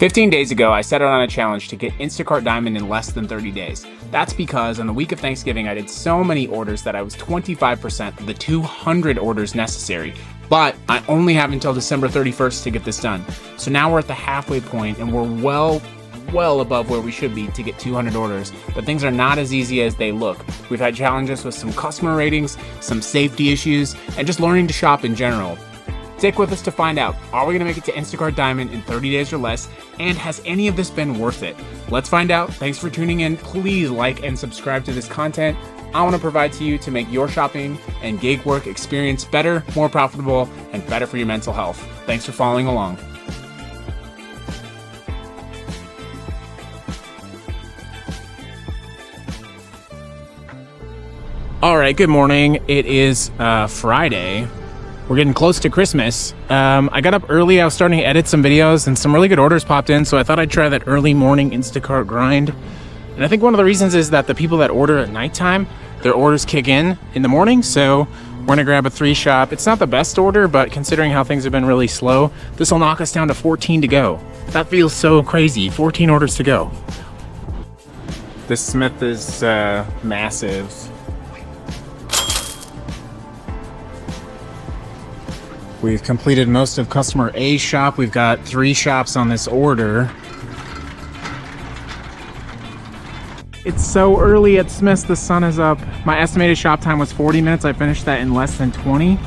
15 days ago, I set out on a challenge to get Instacart Diamond in less than 30 days. That's because on the week of Thanksgiving, I did so many orders that I was 25% of the 200 orders necessary. But I only have until December 31st to get this done. So now we're at the halfway point and we're well above where we should be to get 200 orders, but things are not as easy as they look. We've had challenges with some customer ratings, some safety issues, and just learning to shop in general. Stick with us to find out, are we gonna make it to Instacart Diamond in 30 days or less? And has any of this been worth it? Let's find out. Thanks for tuning in. Please like and subscribe to this content I wanna provide to you to make your shopping and gig work experience better, more profitable, and better for your mental health. Thanks for following along. All right, good morning. It is Friday. We're getting close to Christmas. I got up early. I was starting to edit some videos and some really good orders popped in, so I thought I'd try that early morning Instacart grind. And I think one of the reasons is that the people that order at nighttime, their orders kick in the morning, so we're gonna grab a 3-shop. It's not the best order, but considering how things have been really slow, this will knock us down to 14 to go. That feels so crazy, 14 orders to go. This Smith is massive. We've completed most of customer A's shop. We've got 3 shops on this order. It's so early at Smith's, the sun is up. My estimated shop time was 40 minutes. I finished that in less than 20.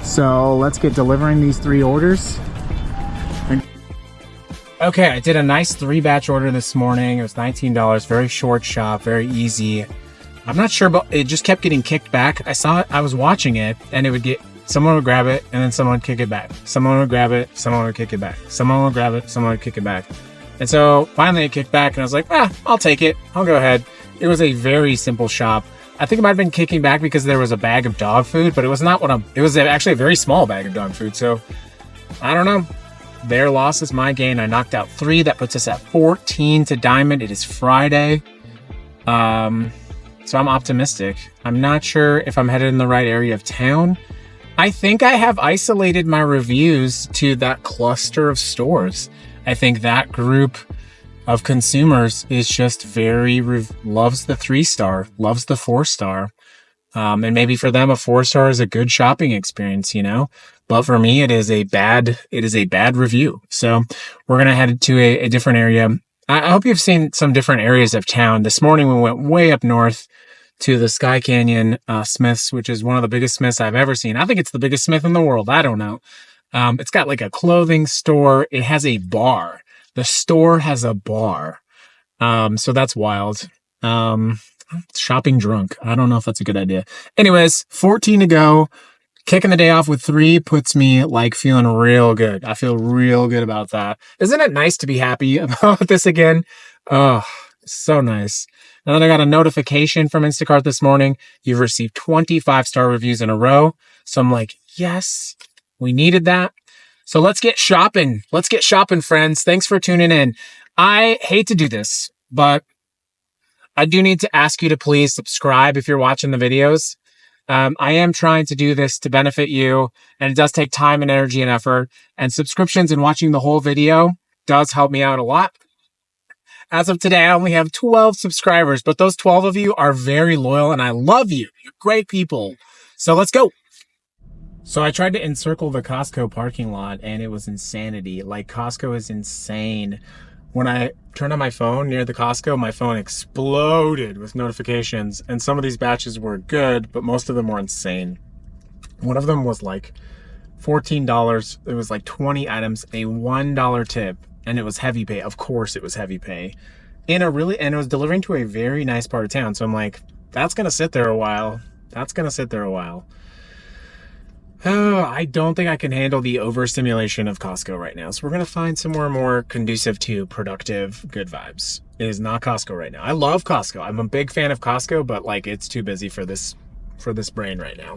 So let's get delivering these 3 orders. Okay, I did a nice 3-batch order this morning. It was $19, very short shop, very easy. I'm not sure, but it just kept getting kicked back. I was watching it and it would get, someone would grab it and then someone would kick it back. Someone would grab it, someone would kick it back. Someone would grab it, someone would kick it back. And so finally it kicked back and I was like, I'll take it. I'll go ahead. It was a very simple shop. I think it might have been kicking back because there was a bag of dog food, but it was not it was actually a very small bag of dog food. So I don't know. Their loss is my gain. I knocked out 3. That puts us at 14 to Diamond. It is Friday. So I'm optimistic. I'm not sure if I'm headed in the right area of town. I think I have isolated my reviews to that cluster of stores. I think that group of consumers is just loves the 3-star, loves the 4-star. And maybe for them, a 4-star is a good shopping experience, you know? But for me, it is a bad review. So we're going to head to a different area. I hope you've seen some different areas of town. This morning, we went way up north to the Sky Canyon Smith's, which is one of the biggest Smiths I've ever seen. I think it's the biggest Smith in the world. I don't know. It's got like a clothing store. It has a bar. The store has a bar. So that's wild. Shopping drunk. I don't know if that's a good idea. Anyways, 14 to go. Kicking the day off with 3 puts me like feeling real good. I feel real good about that. Isn't it nice to be happy about this again? Oh, so nice. And then I got a notification from Instacart this morning. You've received 25-star reviews in a row. So I'm like, yes, we needed that. So let's get shopping. Let's get shopping, friends. Thanks for tuning in. I hate to do this, but I do need to ask you to please subscribe if you're watching the videos. I am trying to do this to benefit you, and it does take time and energy and effort. And subscriptions and watching the whole video does help me out a lot. As of today, I only have 12 subscribers, but those 12 of you are very loyal and I love you. You're great people. So let's go. So I tried to encircle the Costco parking lot and it was insanity. Like, Costco is insane. When I turned on my phone near the Costco, my phone exploded with notifications, and some of these batches were good, but most of them were insane. One of them was like $14. It was like 20 items, a $1 tip. And it was heavy pay. Of course it was heavy pay. And it was delivering to a very nice part of town. So I'm like, that's going to sit there a while. Oh, I don't think I can handle the overstimulation of Costco right now. So we're going to find somewhere more conducive to productive, good vibes. It is not Costco right now. I love Costco. I'm a big fan of Costco, but like, it's too busy for this brain right now.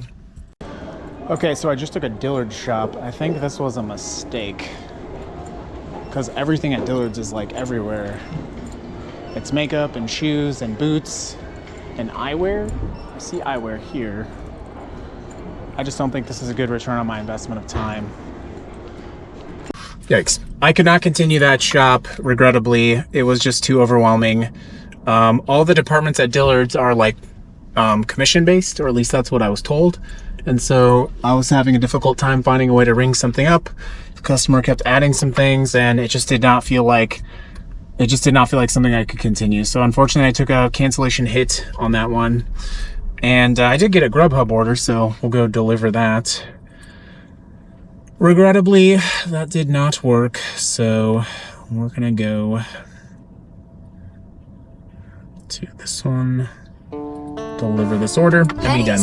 Okay, so I just took a Dillard's shop. I think this was a mistake, because everything at Dillard's is like everywhere. It's makeup and shoes and boots and eyewear. I see eyewear here. I just don't think this is a good return on my investment of time. Yikes. I could not continue that shop, regrettably. It was just too overwhelming. All the departments at Dillard's are like commission based, or at least that's what I was told. And so I was having a difficult time finding a way to ring something up. The customer kept adding some things, and it just did not feel like something I could continue. So unfortunately, I took a cancellation hit on that one. And I did get a Grubhub order, so we'll go deliver that. Regrettably, that did not work, so we're gonna go to this one, deliver this order, and be done.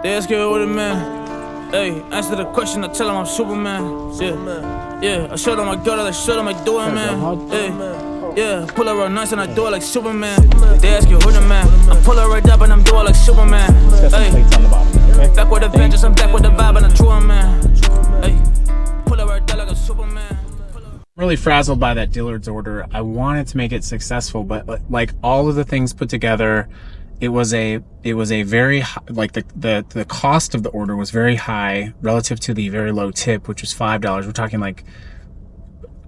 They ask you what it man. Hey, answer the question, I tell them I'm Superman. Yeah, I show them my girl, I show them I do it, man. Yeah, pull her real nice and I do it like Superman. They ask you who the man. I pull her right up and I'm doing like Superman. Hey, back with the vengeance, I'm back with the vibe and I'm true man. Hey, pull her right up like a Superman. Really frazzled by that Dillard's order. I wanted to make it successful, but like all of the things put together, it was a very high, like the cost of the order was very high relative to the very low tip, which was $5. We're talking like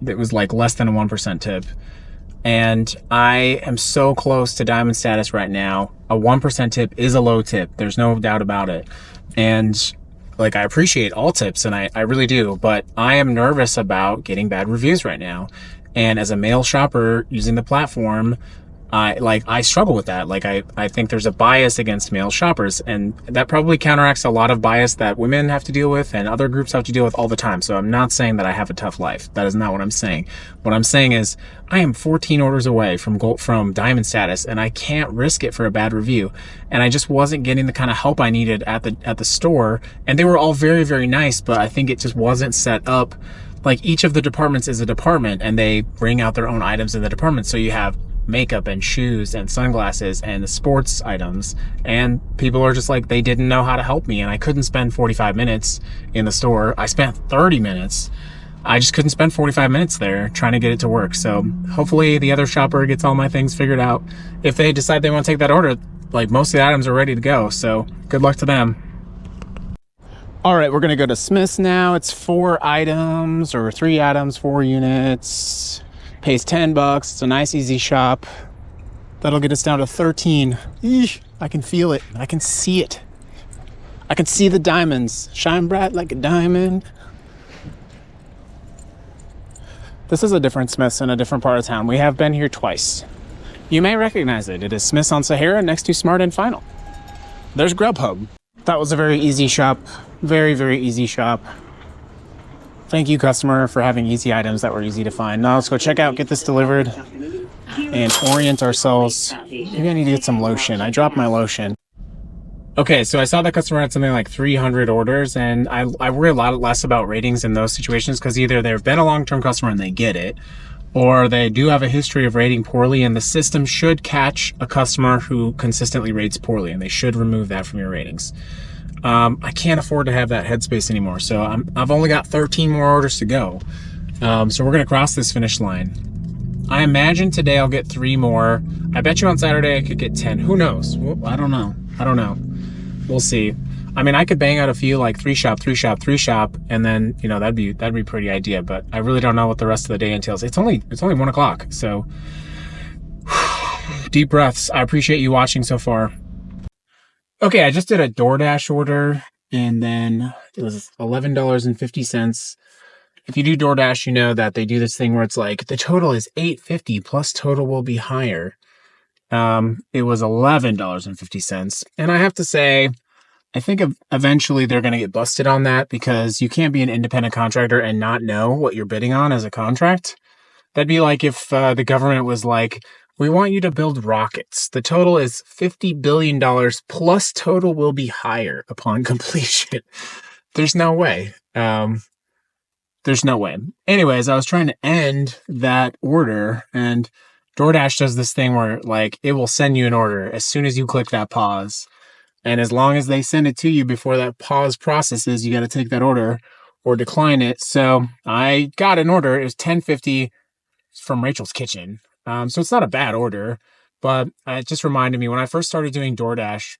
it was like less than a 1% tip. And I am so close to diamond status right now. A 1% tip is a low tip. There's no doubt about it. And like, I appreciate all tips, and I really do, but I am nervous about getting bad reviews right now. And as a male shopper using the platform, I struggle with that. Like, I think there's a bias against male shoppers, and that probably counteracts a lot of bias that women have to deal with and other groups have to deal with all the time. So I'm not saying that I have a tough life. That is not what I'm saying. What I'm saying is I am 14 orders away from diamond status, and I can't risk it for a bad review. And I just wasn't getting the kind of help I needed at the store. And they were all very, very nice, but I think it just wasn't set up. Like, each of the departments is a department, and they bring out their own items in the department. So you have makeup and shoes and sunglasses and the sports items, and people are just like, they didn't know how to help me, and I couldn't spend 45 minutes in the store. I spent 30 minutes. I just couldn't spend 45 minutes there trying to get it to work. So hopefully the other shopper gets all my things figured out. If they decide they want to take that order, like, most of the items are ready to go, so good luck to them. All right, we're gonna go to Smith's now. It's 4 items or 3 items, 4 units. Pays $10. It's a nice, easy shop. That'll get us down to 13. Eesh, I can feel it. I can see it. I can see the diamonds. Shine bright like a diamond. This is a different Smith's in a different part of town. We have been here twice. You may recognize it. It is Smith's on Sahara next to Smart and Final. There's Grubhub. That was a very easy shop. Very, very easy shop. Thank you, customer, for having easy items that were easy to find. Now let's go check out, get this delivered, and orient ourselves. Maybe I need to get some lotion. I dropped my lotion. Okay, so I saw that customer had something like 300 orders, and I worry a lot less about ratings in those situations, because either they've been a long-term customer and they get it, or they do have a history of rating poorly, and the system should catch a customer who consistently rates poorly, and they should remove that from your ratings. I can't afford to have that headspace anymore, so I've only got 13 more orders to go. So we're gonna cross this finish line. I imagine today I'll get 3 more. I bet you on Saturday I could get 10. Who knows? Well, I don't know. We'll see. I mean, I could bang out a few like 3 shop, and then, you know, that'd be pretty idea. But I really don't know what the rest of the day entails. It's only 1 o'clock, so deep breaths. I appreciate you watching so far. Okay, I just did a DoorDash order, and then it was $11.50. If you do DoorDash, you know that they do this thing where it's like, the total is $8.50 plus total will be higher. It was $11.50. And I have to say, I think eventually they're going to get busted on that, because you can't be an independent contractor and not know what you're bidding on as a contract. That'd be like if the government was like, we want you to build rockets. The total is $50 billion plus total will be higher upon completion. There's no way. There's no way. Anyways, I was trying to end that order, and DoorDash does this thing where, like, it will send you an order as soon as you click that pause. And as long as they send it to you before that pause processes, you got to take that order or decline it. So I got an order. It was $10.50 from Rachel's Kitchen. So it's not a bad order, but it just reminded me when I first started doing DoorDash,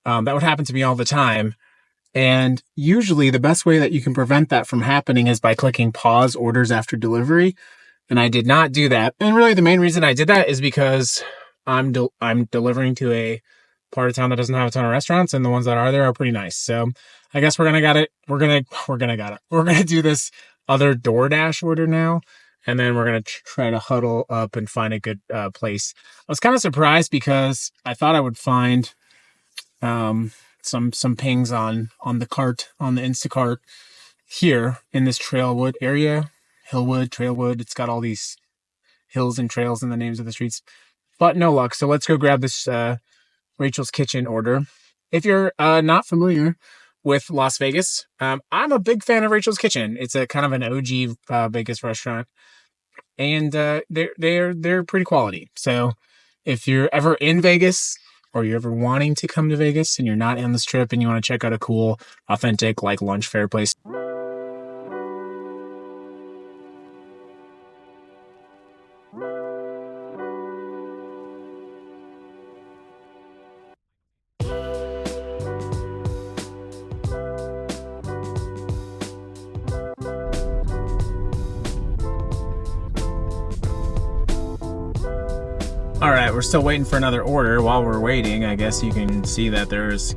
that would happen to me all the time. And usually the best way that you can prevent that from happening is by clicking pause orders after delivery. And I did not do that. And really the main reason I did that is because I'm delivering to a part of town that doesn't have a ton of restaurants, and the ones that are there are pretty nice. So I guess we're gonna do this other DoorDash order now. And then we're going to try to huddle up and find a good place. I was kind of surprised because I thought I would find some pings on the cart, on the Instacart here in this Trailwood area. Hillwood, Trailwood. It's got all these hills and trails in the names of the streets. But no luck. So let's go grab this Rachel's Kitchen order. If you're not familiar with Las Vegas, I'm a big fan of Rachel's Kitchen. It's a kind of an OG Vegas restaurant. And they're pretty quality. So if you're ever in Vegas or you're ever wanting to come to Vegas and you're not on this trip and you want to check out a cool, authentic, like lunch fare place. All right, we're still waiting for another order. While we're waiting, I guess you can see that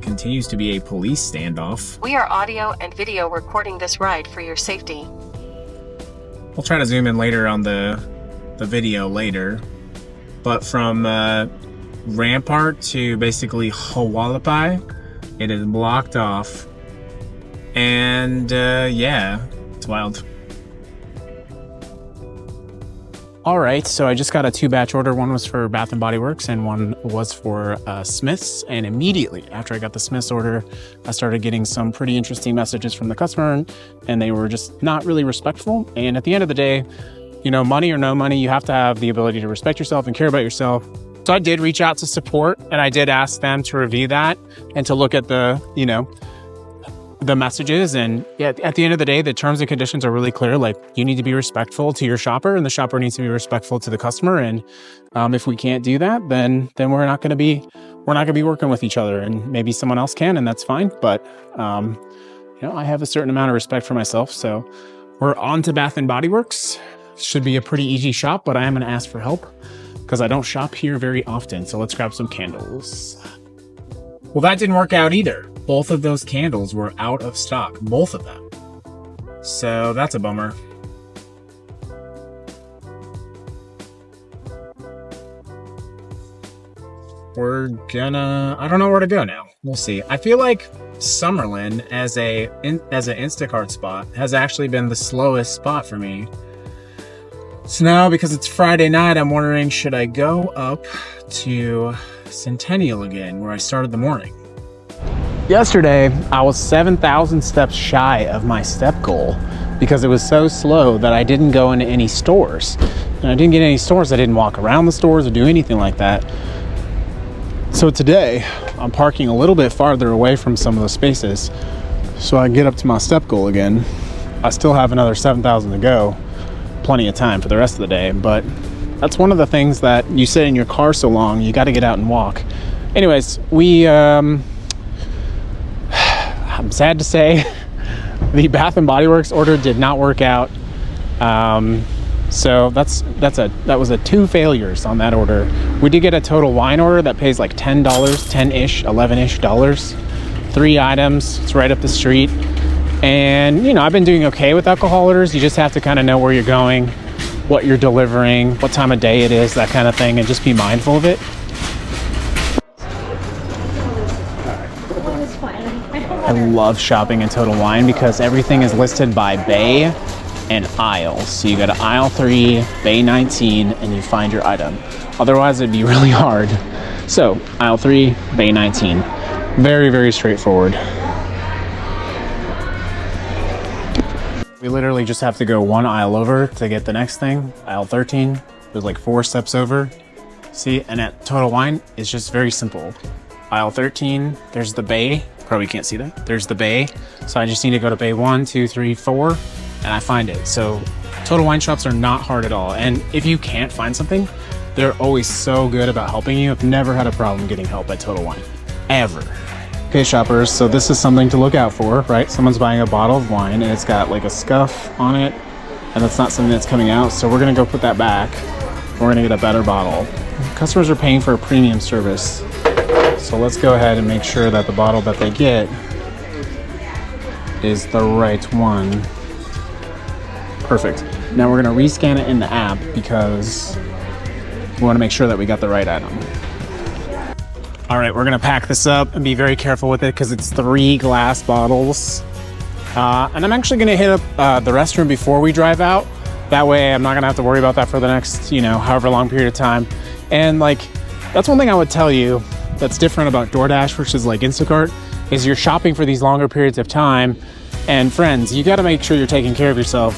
continues to be a police standoff. We are audio and video recording this ride for your safety. We'll try to zoom in later on the video later. But from Rampart to basically Hualapai, it is blocked off. And yeah, it's wild. All right, so I just got a 2-batch order. One was for Bath & Body Works and one was for Smith's. And immediately after I got the Smith's order, I started getting some pretty interesting messages from the customer, and they were just not really respectful. And at the end of the day, you know, money or no money, you have to have the ability to respect yourself and care about yourself. So I did reach out to support, and I did ask them to review that and to look at the, you know, the messages. And yeah, at the end of the day, the terms and conditions are really clear. Like, you need to be respectful to your shopper, and the shopper needs to be respectful to the customer. And if we can't do that, then we're not going to be working with each other, and maybe someone else can, and that's fine. But you know, I have a certain amount of respect for myself. So we're on to Bath & Body Works. Should be a pretty easy shop, but I am going to ask for help because I don't shop here very often. So let's grab some candles. Well, that didn't work out either. Both of those candles were out of stock, both of them. So that's a bummer. I don't know where to go now. We'll see. I feel like Summerlin as an Instacart spot has actually been the slowest spot for me. So now, because it's Friday night, I'm wondering, should I go up to Centennial again, where I started the morning? Yesterday, I was 7,000 steps shy of my step goal because it was so slow that I didn't go into any stores. And I didn't get any stores. I didn't walk around the stores or do anything like that. So today, I'm parking a little bit farther away from some of the spaces so I can get up to my step goal again. I still have another 7,000 to go. Plenty of time for the rest of the day, but that's one of the things that you sit in your car so long, you got to get out and walk. Anyways, I'm sad to say the Bath & Body Works order did not work out. So that was 2 failures on that order. We did get a Total Wine order that pays like $10, 10-ish, 11-ish dollars. 3 items, it's right up the street. And, you know, I've been doing okay with alcohol orders. You just have to kind of know where you're going, what you're delivering, what time of day it is, that kind of thing, and just be mindful of it. I love shopping in Total Wine because everything is listed by bay and aisle. So you go to aisle 3, bay 19, and you find your item. Otherwise, it'd be really hard. So aisle 3, bay 19. Very, very straightforward. We literally just have to go 1 aisle over to get the next thing. Aisle 13, there's like 4 steps over. See, and at Total Wine, it's just very simple. Aisle 13, there's the bay. Probably can't see that. There's the bay. So I just need to go to bay 1, 2, 3, 4, and I find it. So Total Wine shops are not hard at all. And if you can't find something, they're always so good about helping you. I've never had a problem getting help at Total Wine, ever. Okay, shoppers, so this is something to look out for, right? Someone's buying a bottle of wine and it's got like a scuff on it, and that's not something that's coming out, so we're gonna go put that back. We're gonna get a better bottle. Customers are paying for a premium service, so let's go ahead and make sure that the bottle that they get is the right one. Perfect. Now we're gonna rescan it in the app because we wanna make sure that we got the right item. All right, we're gonna pack this up and be very careful with it because it's 3 glass bottles. And I'm actually gonna hit up the restroom before we drive out. That way I'm not gonna have to worry about that for the next, however long period of time. And like, that's one thing I would tell you that's different about DoorDash versus like Instacart is you're shopping for these longer periods of time. And friends, you gotta make sure you're taking care of yourself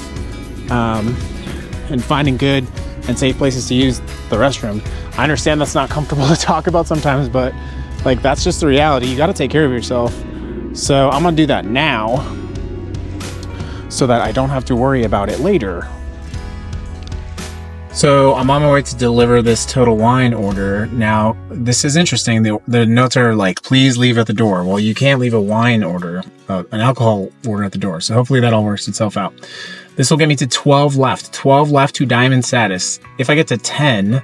and finding good and safe places to use the restroom. I understand that's not comfortable to talk about sometimes, but like that's just the reality. You got to take care of yourself. So I'm gonna do that now so that I don't have to worry about it later. So I'm on my way to deliver this Total Wine order. Now, this is interesting. The notes are like, please leave at the door. Well, you can't leave a wine order, an alcohol order at the door. So hopefully that all works itself out. This will get me to 12 left. 12 left to Diamond status. If I get to 10,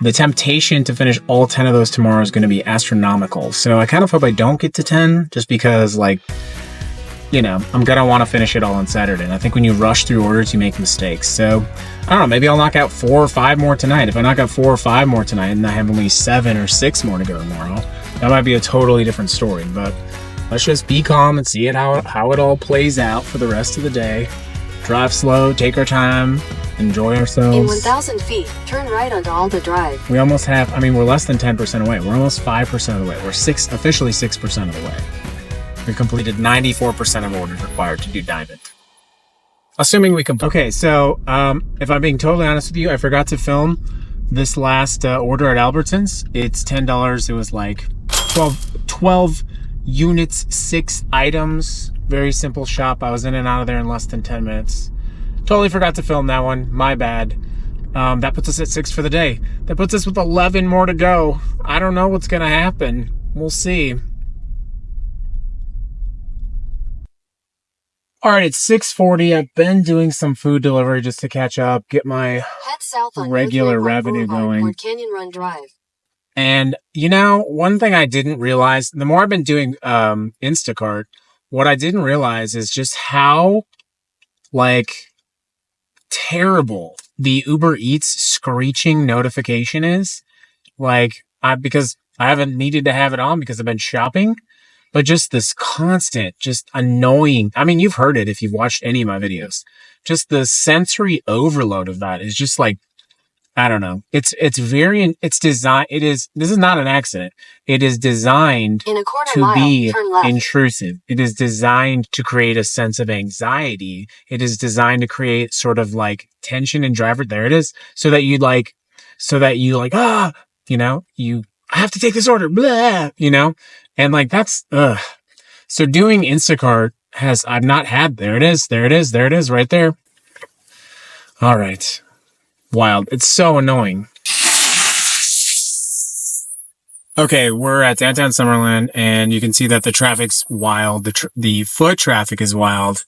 the temptation to finish all 10 of those tomorrow is going to be astronomical. So I kind of hope I don't get to 10 just because, like, I'm going to want to finish it all on Saturday. And I think when you rush through orders, you make mistakes. So I don't know, maybe I'll knock out 4 or 5 more tonight. If I knock out 4 or 5 more tonight and I have only 7 or 6 more to go tomorrow, that might be a totally different story. But let's just be calm and see how it all plays out for the rest of the day. Drive slow, take our time, enjoy ourselves. In 1,000 feet, turn right onto Alta Drive. We almost have, we're less than 10% away. We're almost 5% of the way. We're officially 6% of the way. We completed 94% of orders required to do Diamond. Assuming we complete. Okay, so if I'm being totally honest with you, I forgot to film this last order at Albertsons. It's $10. It was like 12 units, 6 items. Very simple shop. I was in and out of there in less than 10 minutes. Totally forgot to film that one. My bad. That puts us at 6 for the day. That puts us with 11 more to go. I don't know what's going to happen. We'll see. All right, it's 6:40. I've been doing some food delivery just to catch up, get my Head south on regular North Lake revenue Boulevard going. toward Canyon Run Drive. And, one thing I didn't realize, the more I've been doing Instacart, what I didn't realize is just how, terrible the Uber Eats screeching notification is. Because I haven't needed to have it on because I've been shopping, but just this constant, just annoying. You've heard it if you've watched any of my videos. Just the sensory overload of that is just like, I don't know. It's designed. This is not an accident. It is designed In a quarter to mile, be turn left. intrusive. It is designed to create a sense of anxiety. It is designed to create sort of like tension and driver. There it is. So that you I have to take this order, blah, and that's, So doing Instacart I've not had, there it is, right there. All right. Wild. It's so annoying. Okay, we're at downtown Summerlin, and you can see that the traffic's wild. The foot traffic is wild.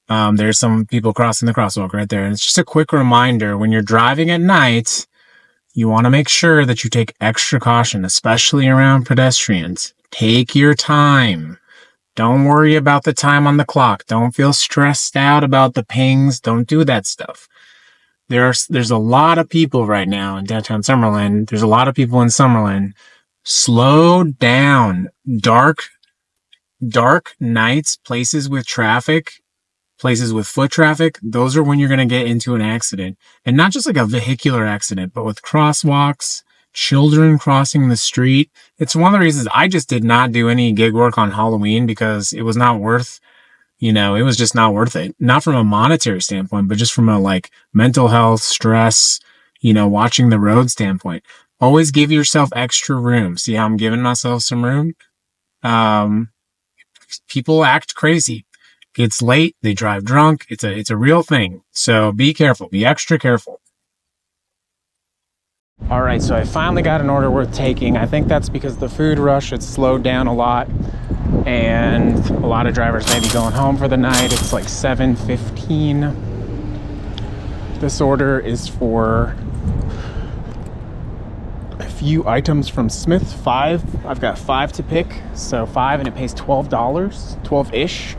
There's some people crossing the crosswalk right there. And it's just a quick reminder, when you're driving at night, you want to make sure that you take extra caution, especially around pedestrians. Take your time. Don't worry about the time on the clock. Don't feel stressed out about the pings. Don't do that stuff. There's a lot of people right now in downtown Summerlin. There's a lot of people in Summerlin. Slow down. Dark nights, places with traffic, places with foot traffic, those are when you're going to get into an accident. And not just like a vehicular accident, but with crosswalks, children crossing the street. It's one of the reasons I just did not do any gig work on Halloween, because it was not worth, it was just not worth it. Not from a monetary standpoint, but just from a mental health, stress, watching the road standpoint. Always give yourself extra room. See how I'm giving myself some room? People act crazy. It's late. They drive drunk. It's a real thing. So be careful. Be extra careful. All right, so I finally got an order worth taking. I think that's because the food rush had slowed down a lot, and a lot of drivers may be going home for the night. It's like 7:15. This order is for a few items from Smith, 5. I've got 5 to pick, so 5, and it pays $12, 12-ish.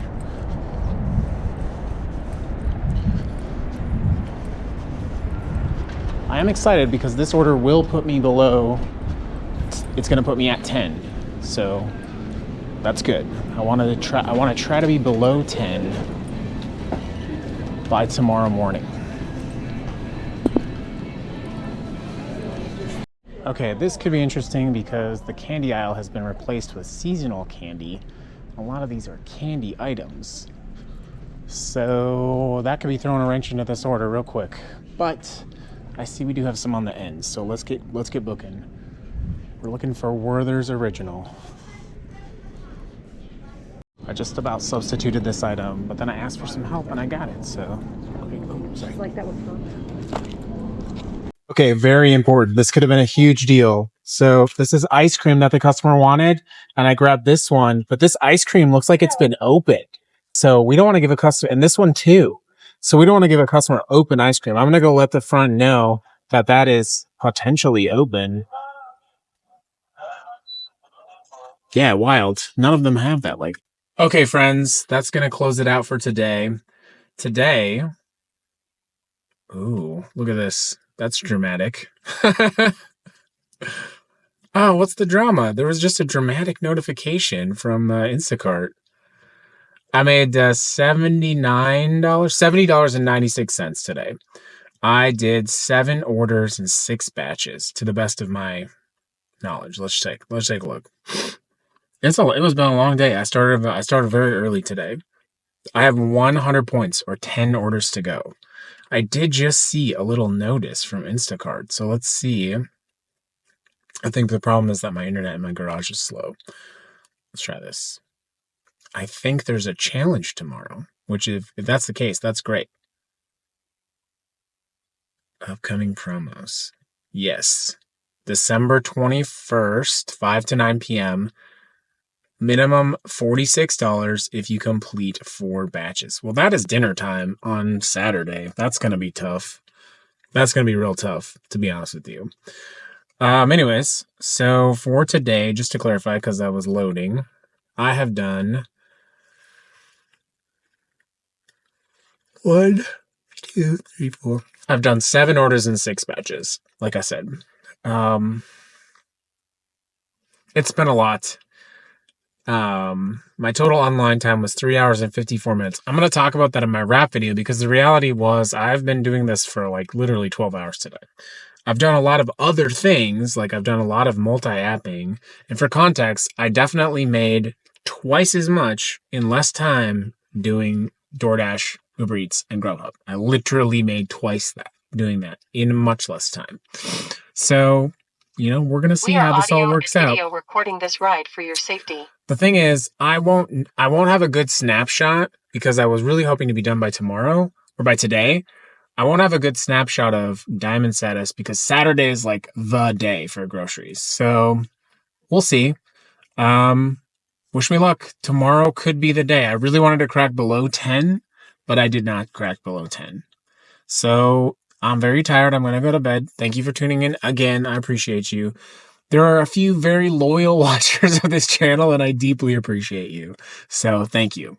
I am excited because this order will put me below, it's going to put me at 10, so that's good. I want to try to be below 10 by tomorrow morning. Okay, this could be interesting because the candy aisle has been replaced with seasonal candy. A lot of these are candy items, so that could be throwing a wrench into this order real quick. But I see we do have some on the end, so let's get booking. We're looking for Werther's Original. I just about substituted this item, but then I asked for some help and I got it, so. Just like that was fun. Okay, very important. This could have been a huge deal. So this is ice cream that the customer wanted, and I grabbed this one, but this ice cream looks like it's been opened. So we don't want to give a customer, and this one too. So we don't want to give a customer open ice cream. I'm going to go let the front know that that is potentially open. Yeah, wild. None of them have that. Like, okay, friends, that's going to close it out for today. Today, ooh, look at this. That's dramatic. Oh, what's the drama? There was just a dramatic notification from Instacart. I made $70.96 today. I did 7 orders and 6 batches to the best of my knowledge. Let's take a look. It was been a long day. I started very early today. I have 100 points or 10 orders to go. I did just see a little notice from Instacart. So let's see. I think the problem is that my internet in my garage is slow. Let's try this. I think there's a challenge tomorrow, which if that's the case, that's great. Upcoming promos. Yes. December 21st, 5 to 9 p.m. Minimum $46 if you complete 4 batches. Well, that is dinner time on Saturday. That's going to be tough. That's going to be real tough, to be honest with you. Anyways, so for today, just to clarify, because I was loading, I have done 1, 2, 3, 4. I've done 7 orders and 6 batches, like I said. It's been a lot. My total online time was 3 hours and 54 minutes. I'm going to talk about that in my wrap video because the reality was I've been doing this for like literally 12 hours today. I've done a lot of other things, like I've done a lot of multi-apping. And for context, I definitely made twice as much in less time doing DoorDash, Uber Eats, and Grubhub. I literally made twice that, doing that in much less time. So, we're going to see how this all works out. Video recording this ride for your safety. The thing is, I won't have a good snapshot because I was really hoping to be done by tomorrow or by today. I won't have a good snapshot of Diamond status because Saturday is like the day for groceries. So we'll see. Wish me luck. Tomorrow could be the day. I really wanted to crack below 10, but I did not crack below 10. So I'm very tired. I'm going to go to bed. Thank you for tuning in again. I appreciate you. There are a few very loyal watchers of this channel, and I deeply appreciate you. So thank you.